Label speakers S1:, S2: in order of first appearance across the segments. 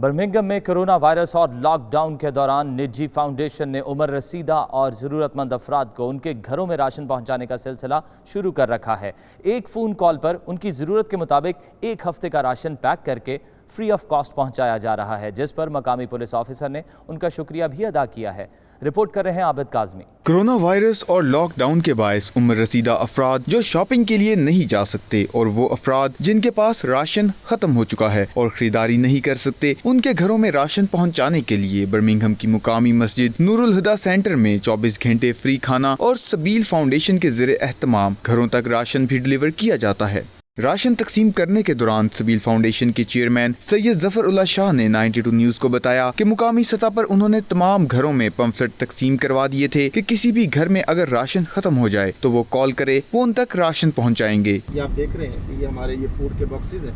S1: Birmingham में corona virus और lockdown के दौरान निजी फाउंडेशन ने उम्र रसीदा और ज़रूरतमंद अफराद को उनके घरों में राशन पहुंचाने का सिलसिला शुरू कर रखा है। एक फ़ोन कॉल पर उनकी ज़रूरत के मुताबिक एक हफ्ते का राशन पैक करके फ्री ऑफ कॉस्ट पहुंचाया जा रहा है, जिस पर मकामी पुलिस ऑफिसर ने उनका शुक्रिया भी अदा किया है। रिपोर्ट कर रहे हैं आबिद काज़मी।
S2: कोरोना वायरस और लॉकडाउन के बायस उम्र रसीदा अफराद जो शॉपिंग के लिए नहीं जा सकते और वो अफराद जिनके पास राशन खत्म हो चुका है और खरीदारी नहीं कर सकते, उनके घरों में राशन पहुंचाने के लिए बर्मिंघम की मुकामी मस्जिद नूरुल हुदा सेंटर में 24 घंटे फ्री खाना और सबील फाउंडेशन के ज़रिए एहतमाम घरों तक राशन भी डिलीवर किया जाता है। राशन तकसीम करने के दौरान सबील फाउंडेशन के चेयरमैन सैयद जफर उल्लाह शाह ने 92 न्यूज़ को बताया कि मुकामी सतह पर उन्होंने तमाम घरों में पम्फलेट तकसीम करवा दिए थे कि किसी भी घर में अगर राशन खत्म हो जाए तो वो कॉल करे, वो उन तक राशन पहुंचाएंगे।
S3: ये आप देख रहे हैं कि ये हमारे ये फूड के बॉक्सेस हैं।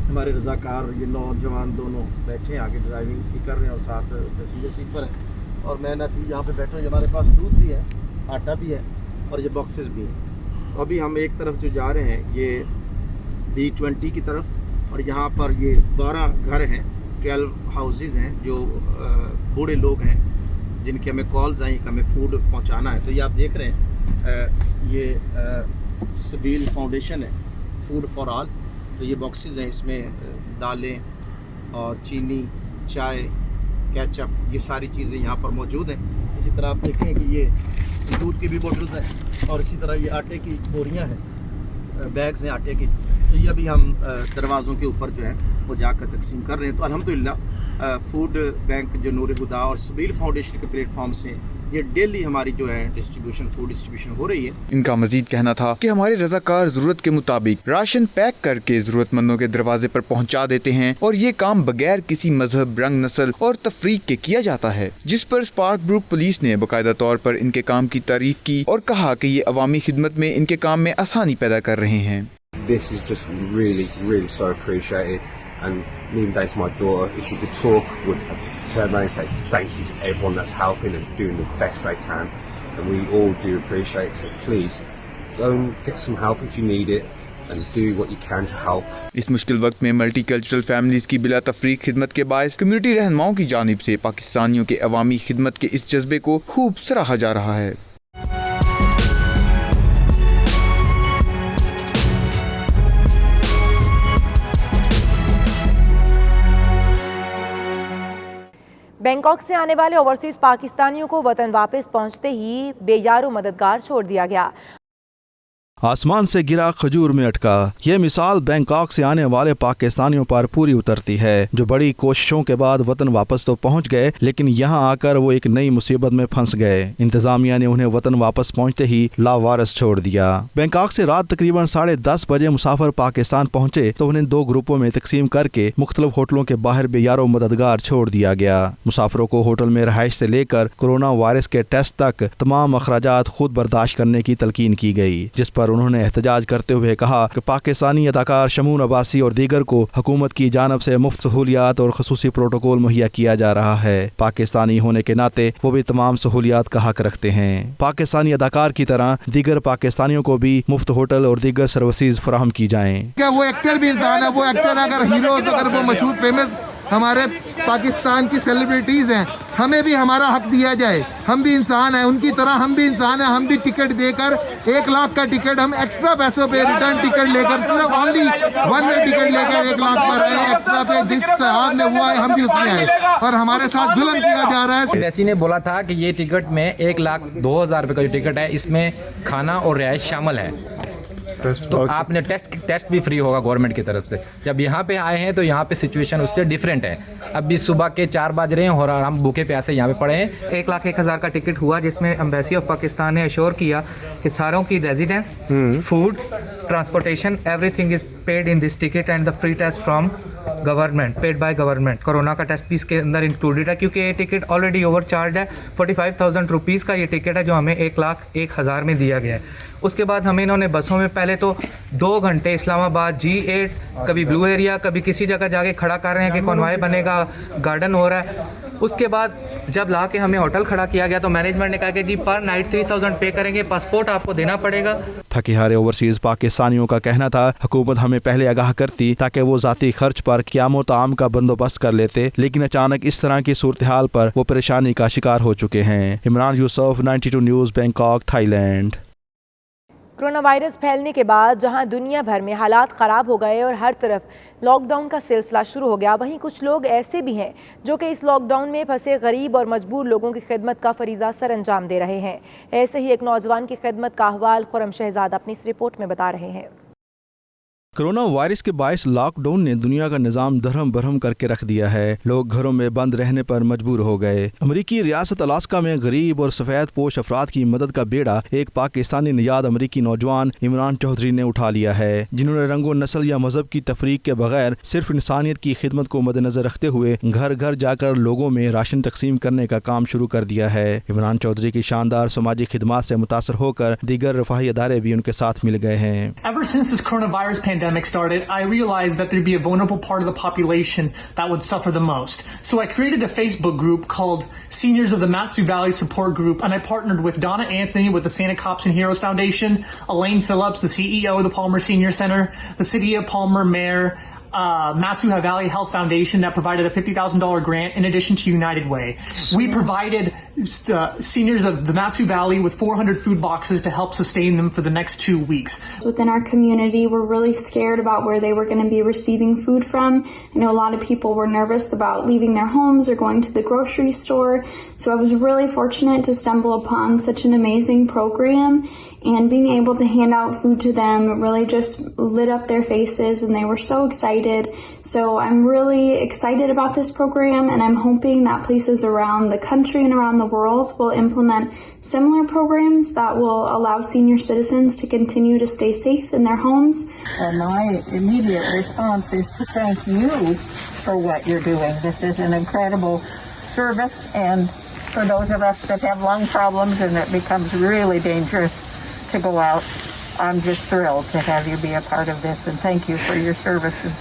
S3: हमारे रजाकार ये नौजवान दोनों बैठे हैं, आगे ड्राइविंग भी कर रहे हैं और साथ पैसेंजर सीट पर है। और मैं नफी यहाँ पे बैठा हूँ। हमारे पास दूध भी है, आटा भी है और ये बॉक्सेस भी हैं। तो अभी हम एक तरफ जो जा रहे हैं ये B20 की तरफ, और यहाँ पर ये 12 घर हैं, 12 हाउसेस हैं जो बूढ़े लोग हैं जिनके हमें कॉल्स आई कि हमें फूड पहुँचाना है। तो ये आप देख रहे हैं ये सबील फाउंडेशन है, फूड फॉर ऑल। तो ये बॉक्सेस हैं, इसमें दालें और चीनी, चाय, केचप, ये सारी चीज़ें यहाँ पर मौजूद हैं। इसी तरह आप देखें कि ये दूध की भी बोतल्स हैं और इसी तरह ये आटे की बोरियाँ हैं, बैग्स हैं आटे की। तो ये अभी हम दरवाज़ों के ऊपर जो है वो जाकर तकसीम कर रहे हैं। तो अल्हम्दुलिल्लाह फूड बैंक जो नूर हुदा और सबील फाउंडेशन के प्लेटफॉर्म से ये डेली हमारी जो है फूड डिस्ट्रीब्यूशन हो रही है।
S2: इनका मजीद कहना था कि हमारे रजाकार जरूरत के मुताबिक राशन पैक करके जरूरतमंदों के दरवाजे पर पहुंचा देते हैं और ये काम बगैर किसी मजहब, रंग, नस्ल और तफरीक के किया जाता है, जिस पर स्पार्क ब्रुक पुलिस ने बाकायदा तौर पर इनके काम की तारीफ की और कहा कि ये अवामी खिदमत में इनके काम में आसानी पैदा कर रहे हैं।
S4: This is just really so appreciated, and even down to my daughter, if she could talk, would turn around and say thank you to everyone that's helping and doing the best they can, and we all do appreciate it. So please, go and get some help if you need it, and do what you can to help.
S2: इस मुश्किल वक्त में multi cultural families की बिला तफरीक खिदमत के बायस community रहनुमाओं की जानिब से पाकिस्तानियों के अवामी खिदमत के इस जज्बे को खूब सराहा जा रहा है।
S5: बैंकॉक से आने वाले ओवरसीज पाकिस्तानियों को वतन वापस पहुंचते ही बेयारो मददगार छोड़ दिया गया।
S6: आसमान से गिरा खजूर में अटका, यह मिसाल बैंकॉक से आने वाले पाकिस्तानियों पर पूरी उतरती है, जो बड़ी कोशिशों के बाद वतन वापस तो पहुंच गए, लेकिन यहां आकर वो एक नई मुसीबत में फंस गए। इंतजामिया ने उन्हें वतन वापस पहुंचते ही लावारिस छोड़ दिया। बैंकॉक से रात तकरीबन 10:30 बजे मुसाफिर पाकिस्तान पहुंचे तो उन्हें 2 ग्रुपों में तकसीम करके मुख्तलिफ होटलों के बाहर बेयारो मददगार छोड़ दिया गया। मुसाफिरों को होटल में रहाइश से लेकर कोरोना वायरस के टेस्ट तक तमाम अखराजात खुद बर्दाश्त करने की तलकीन की गई, जिस पर उन्होंने एहतजाज करते हुए कहा कि पाकिस्तानी अदाकार शमून अब्बासी और दीगर को हुकूमत की जानब से मुफ्त सहूलियात और खसूसी प्रोटोकॉल मुहैया किया जा रहा है। पाकिस्तानी होने के नाते वो भी तमाम सहूलियात का हक रखते हैं। पाकिस्तानी अदाकार की तरह दीगर पाकिस्तानियों को भी मुफ्त होटल और दीगर सर्विसेज फराहम की जाएं।
S7: क्या वो एक्टर भी इंसान है? वो एक्टर अगर हीरोज, अगर वो मशहूर फेमस हमारे पाकिस्तान की सेलिब्रिटीज़ हैं, हमें भी हमारा हक दिया जाए। हम भी इंसान हैं, उनकी तरह हम भी इंसान हैं। हम भी टिकट देकर 1 लाख का टिकट हम एक्स्ट्रा पैसों पे रिटर्न टिकट लेकर सिर्फ ओनली 1 वे टिकट लेकर 1 लाख पर आए एक्स्ट्रा पे, जिस हाथ में हुआ है हम भी उसमें आए और हमारे साथ जुल्म किया जा रहा है।
S8: वैसी ने बोला था कि ये टिकट में 1,02,000 रुपये का जो टिकट है इसमें खाना और रिहाइश शामिल है, तो आपने टेस्ट भी फ्री होगा गवर्नमेंट की तरफ से। जब यहाँ पे आए हैं तो यहाँ पे सिचुएशन उससे डिफरेंट है। अभी सुबह के 4 बज रहे हैं और हम भूखे प्यासे यहाँ पे पड़े हैं।
S9: 1,01,000 का टिकट हुआ, जिसमें एम्बेसी ऑफ पाकिस्तान ने अश्योर किया कि सारों की residence, food, transportation, everything is paid in this ticket and the free test from government, paid by government. Corona का टेस्ट भी इसके अंदर इंक्लूडेड है, क्योंकि ये टिकट ऑलरेडी ओवर चार्ज है। 45,000 रुपीज़ का ये टिकट है जो हमें 1,01,000 में दिया गया है। उसके बाद हमें इन्होंने बसों में पहले तो 2 घंटे इस्लामाबाद G8, कभी ब्लू एरिया, कभी किसी जगह जाके खड़ा कर रहे हैं कि कॉन्वॉय बनेगा, गार्डन हो रहा है। उसके बाद जब ला के हमें होटल खड़ा किया गया तो मैनेजमेंट ने कहा कि जी पर नाइट 3000 पे करेंगे, पासपोर्ट आपको देना पड़ेगा।
S6: थके हारे ओवरसीज पाकिस्तानियों का कहना था हुकूमत हमें पहले आगाह करती ताकि वो जाती खर्च पर क़याम ताम का बंदोबस्त कर लेते, लेकिन अचानक इस तरह की सूरत हाल पर वो परेशानी का शिकार हो चुके हैं। Imran Yusuf, 92 news, Bangkok, Thailand.
S5: Corona virus फैलने के बाद जहां दुनिया भर में हालात ख़राब हो गए और हर तरफ लॉकडाउन का सिलसिला शुरू हो गया, वहीं कुछ लोग ऐसे भी हैं जो कि इस लॉकडाउन में फंसे गरीब और मजबूर लोगों की खिदमत का फरीज़ा सर अंजाम दे रहे हैं। ऐसे ही एक नौजवान की खिदमत का अहवाल खुरम शहजाद अपनी इस रिपोर्ट में बता रहे हैं।
S6: कोरोना वायरस के बायस लॉकडाउन ने दुनिया का निज़ाम दरहम बरहम करके रख दिया है। लोग घरों में बंद रहने पर मजबूर हो गए। अमरीकी रियासत अलास्का में गरीब और सफ़ेद पोश अफराद की मदद का बेड़ा एक पाकिस्तानी निजात अमरीकी नौजवान इमरान चौधरी ने उठा लिया है, जिन्होंने रंगो नस्ल या मजहब की तफरीक के बगैर सिर्फ इंसानियत की खिदमत को मद्देनजर रखते हुए घर घर जाकर लोगों में राशन तकसीम करने का काम शुरू कर दिया है। इमरान चौधरी की शानदार समाजी खिदमात से मुतासर होकर दीगर रफाही अदारे भी उनके साथ मिल गए हैं।
S10: Pandemic started, I realized that there'd be a vulnerable part of the population that would suffer the most. So I created a Facebook group called Seniors of the Matsu Valley Support Group, and I partnered with Donna Anthony with the Santa Cops and Heroes Foundation, Elaine Phillips, the CEO of the Palmer Senior Center, the City of Palmer Mayor, Matsu Valley Health Foundation that provided a $50,000 grant in addition to United Way. We provided seniors of the Matsu Valley with 400 food boxes to help sustain them for the next 2 weeks.
S11: Within our community, we're really scared about where they were going to be receiving food from. I know a lot of people were nervous about leaving their homes or going to the grocery store. So I was really fortunate to stumble upon such an amazing program, and being able to hand out food to them really just lit up their faces and they were so excited. So I'm really excited about this program, and I'm hoping that places around the country and around the world will implement similar programs that will allow senior citizens to continue to stay safe in their homes.
S12: And my immediate response is to thank you for what you're doing. This is an incredible service, and for those of us that have lung problems and it becomes really dangerous to go out, I'm just thrilled to have you be a part of this, and thank you for your service and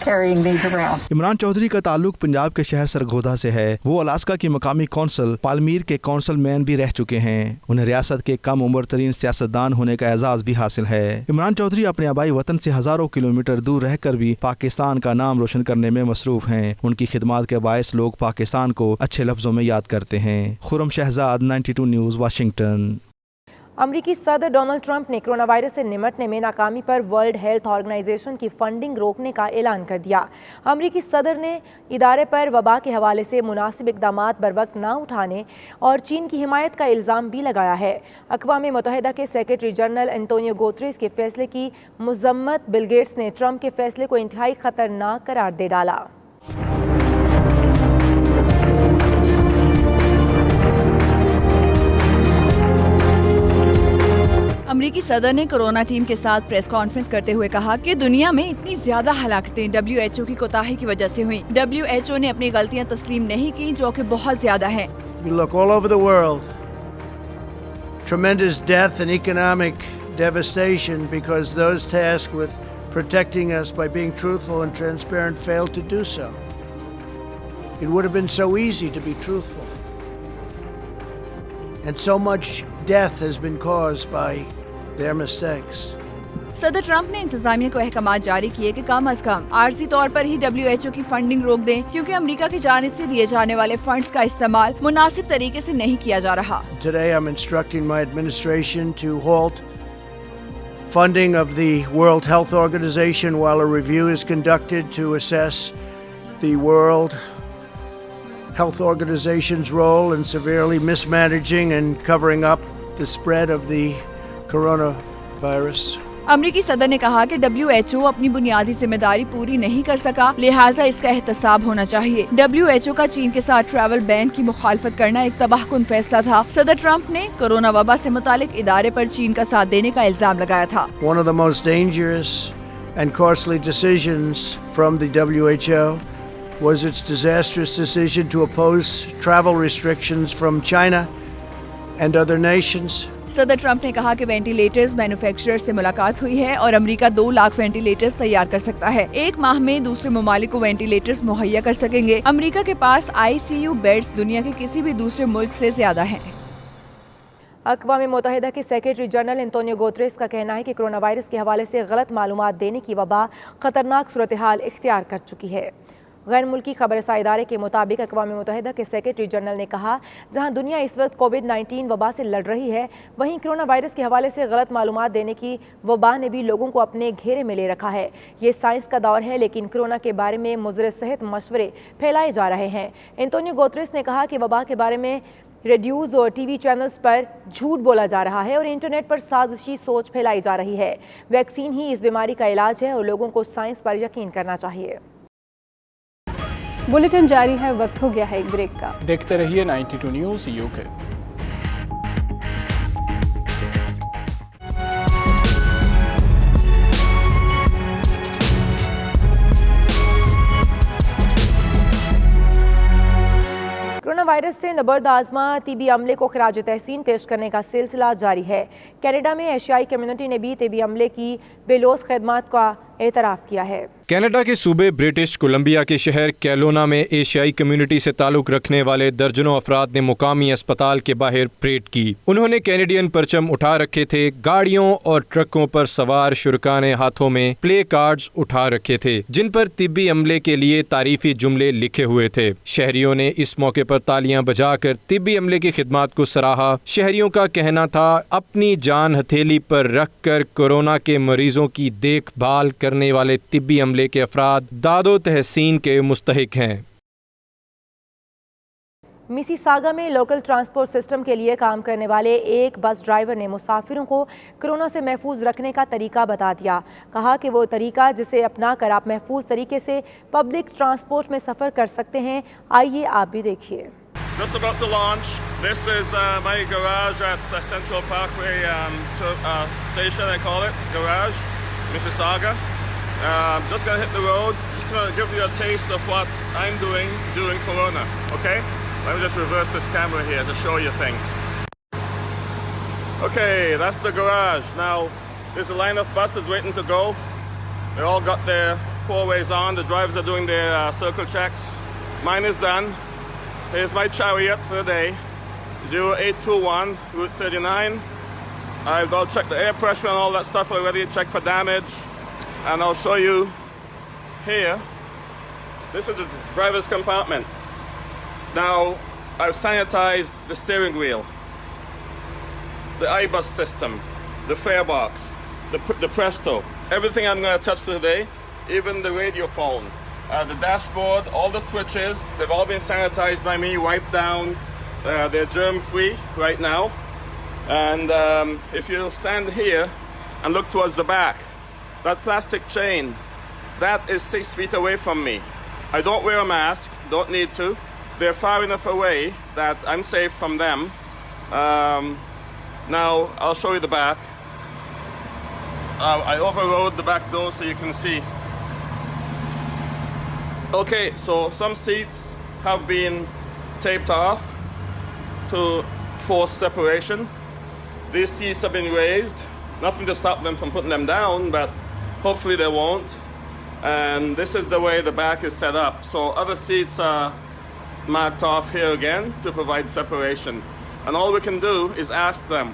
S12: carrying these around.
S6: Imran Chaudhary का ताल्लुक पंजाब के शहर सरगोधा से है। वो Alaska की मकामी council पालमीर के कौंसल मैन भी रह चुके हैं। उन्हें रियासत के कम उम्र तरीन सियासतदान होने का एजाज भी हासिल है। इमरान चौधरी अपने आबाई वतन से हजारों किलोमीटर दूर रहकर भी पाकिस्तान का नाम रोशन करने में मसरूफ हैं। उनकी खिदमात के बायस लोग पाकिस्तान को अच्छे लफ्जों में याद करते हैं। Khurram Shahzad, 92 news, Washington.
S5: अमरीकी सदर डोनाल्ड ट्रंप ने कोरोना वायरस से निपटने में नाकामी पर वर्ल्ड हेल्थ ऑर्गेनाइजेशन की फंडिंग रोकने का ऐलान कर दिया। अमरीकी सदर ने इदारे पर वबा के हवाले से मुनासिब इक़दामात बरवक्त ना उठाने और चीन की हिमायत का इल्ज़ाम भी लगाया है। अक़वाम मुत्तहिदा के सेक्रेटरी जनरल एंटोनियो गुतेरेस के फैसले की मज़म्मत बिल गेट्स ने ट्रंप के फैसले को इंतहाई ख़तरनाक करार दे डाला।
S13: अमरीकी सदर ने कोरोना टीम के साथ प्रेस कॉन्फ्रेंस करते हुए कहा कि दुनिया में इतनी ज्यादा हलाकतें WHO की कोताही की वजह से हुई। WHO ने अपनी गलतियां तस्लीम नहीं की, जो कि बहुत ज्यादा है।
S14: You look all over the world, tremendous death and economic devastation because those tasked with protecting us by being truthful and transparent failed to do so. It would have been so easy to be truthful. And so much death has been caused by their mistakes.
S13: सदर Trump ने इंतजामिया को अहकामात जारी किए कि कम अज कम आर्जी तौर पर ही WHO की फंडिंग रोक दें, क्योंकि अमेरिका की जानिब से दिए जाने वाले फंड्स का इस्तेमाल मुनासिब तरीके से नहीं किया जा रहा।
S14: Today I'm instructing my administration to halt funding of the World Health Organization while a review is conducted to assess the World Health Organization's role in severely mismanaging and covering up the spread of the coronavirus.
S13: अमरीकी सदर ने कहा कि WHO अपनी बुनियादी जिम्मेदारी पूरी नहीं कर सका, लिहाजा इसका एहतसाब होना चाहिए। WHO का चीन के साथ ट्रैवल बैन की मुखालफत करना एक तबाहकुन फैसला था। सदर ट्रंप ने कोरोना वबा से मुतालिक इदारे पर चीन का साथ देने का इल्जाम लगाया था।
S14: One of the most dangerous and costly decisions from the WHO was its disastrous decision to oppose travel restrictions from China and other nations
S13: सदर ट्रंप ने कहा कि वेंटिलेटर्स मैन्युफैक्चरर से मुलाकात हुई है और अमेरिका 2 लाख वेंटिलेटर्स तैयार कर सकता है। 1 माह में दूसरे ममालिक को वेंटिलेटर्स मुहैया कर सकेंगे। अमेरिका के पास ICU बेड्स दुनिया के किसी भी दूसरे मुल्क से ज्यादा हैं।
S5: अक़वाम मुत्तहिदा के सेक्रेटरी जनरल एंटोनियो गुतेरेस का कहना है कि कोरोना वायरस के हवाले से गलत मालूमात देने की वबा खतरनाक सूरत हाल इख्तियार कर चुकी है। गैर मुल्की खबरसा इदारे के मुताबिक अक़वाम मुत्तहिदा के सेक्रेटरी जनरल ने कहा, जहां दुनिया इस वक्त कोविड-19 वबा से लड़ रही है, वहीं कोरोना वायरस के हवाले से गलत मालूमात देने की वबा ने भी लोगों को अपने घेरे में ले रखा है। ये साइंस का दौर है, लेकिन कोरोना के बारे में मुज़र सेहत मशवरे फैलाए जा रहे हैं। एंटोनियो गुतेरेस ने कहा कि वबा के बारे में रेडियोज़ और TV चैनल्स पर झूठ बोला जा रहा है और इंटरनेट पर साजिशी सोच फैलाई जा रही है। वैक्सीन ही इस बीमारी का इलाज है और लोगों को साइंस पर यकीन करना चाहिए।
S15: बुलेटिन जारी है, वक्त हो गया है एक ब्रेक का।
S16: देखते रहिए 92 न्यूज़ UK।
S5: कोरोना वायरस से नबर्द आजमा तिबी अमले को खराज तहसीन पेश करने का सिलसिला जारी है। कनाडा में एशियाई कम्युनिटी ने भी तिबी अमले की बेलोस खिदमत का एतराफ़ किया है।
S17: कनाडा के सूबे ब्रिटिश कोलंबिया के शहर कैलोना में एशियाई कम्युनिटी से ताल्लुक रखने वाले दर्जनों अफराद ने मुकामी अस्पताल के बाहर परेड की। उन्होंने कैनेडियन परचम उठा रखे थे। गाड़ियों और ट्रकों पर सवार शुरका ने हाथों में प्ले कार्ड्स उठा रखे थे, जिन पर तिब्बी अमले के लिए तारीफी जुमले लिखे हुए थे। शहरियों ने इस मौके पर तालियां बजाकर तिब्बी अमले की खिदमत को सराहा। शहरियों का कहना था, अपनी जान हथेली पर रखकर कोरोना के मरीजों की देखभाल करने वाले तिब्बी अमले के अफराद दादो तहसीन के मुस्तहिक हैं।
S5: मिसिसागा में लोकल ट्रांसपोर्ट सिस्टम के लिए काम करने वाले एक बस ड्राइवर ने मुसाफिरों को कोरोना से महफूज रखने का तरीका बता दिया। कहा कि वो तरीका जिसे अपना कर आप महफूज तरीके से पब्लिक ट्रांसपोर्ट में सफ़र कर सकते हैं। आइए आप भी देखिए।
S18: Just about to launch. This is my garage at Central Parkway station, I call it, garage, Mississauga. Just gonna hit the road. Just gonna give you a taste of what I'm doing during Corona, okay? Let me just reverse this camera here to show you things. Okay, that's the garage. Now, there's a line of buses waiting to go. They all got their 4 ways on. The drivers are doing their circle checks. Mine is done. Here's my chariot for the day, 0821 Route 39. I've all checked the air pressure and all that stuff already, checked for damage. And I'll show you here. This is the driver's compartment. Now, I've sanitized the steering wheel, the iBus system, the fare box, the Presto, everything I'm going to touch today, even the radio phone. The dashboard, all the switches, they've all been sanitized by me, wiped down. They're germ-free right now. And if you stand here and look towards the back, that plastic chain, that is 6 feet away from me. I don't wear a mask, don't need to. They're far enough away that I'm safe from them. Now, I'll show you the back. I overrode the back door so you can see. Okay, so some seats have been taped off to force separation. These seats have been raised. Nothing to stop them from putting them down, but hopefully they won't. And this is the way the back is set up. So other seats are marked off here again to provide separation. And all we can do is ask them,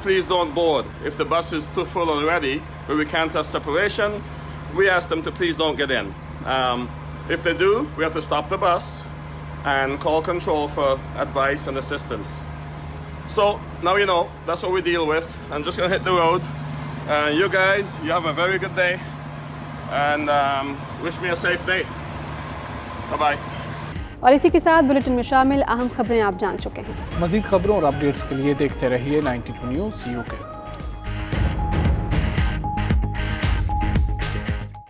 S18: please don't board. If the bus is too full already, where we can't have separation, we ask them to please don't get in. If they do, we have to stop the bus and call control for advice and assistance. So now you know, that's what we deal with. I'm just gonna hit the road. You guys, you have a very good day and wish me a safe day. Bye-bye.
S15: और इसी के साथ bulletin में शामिल अहम खबरें आप जान चुके हैं।
S16: मज़ीद खबरों और अपडेट्स के लिए देखते रहिए 92 न्यूज़ UK।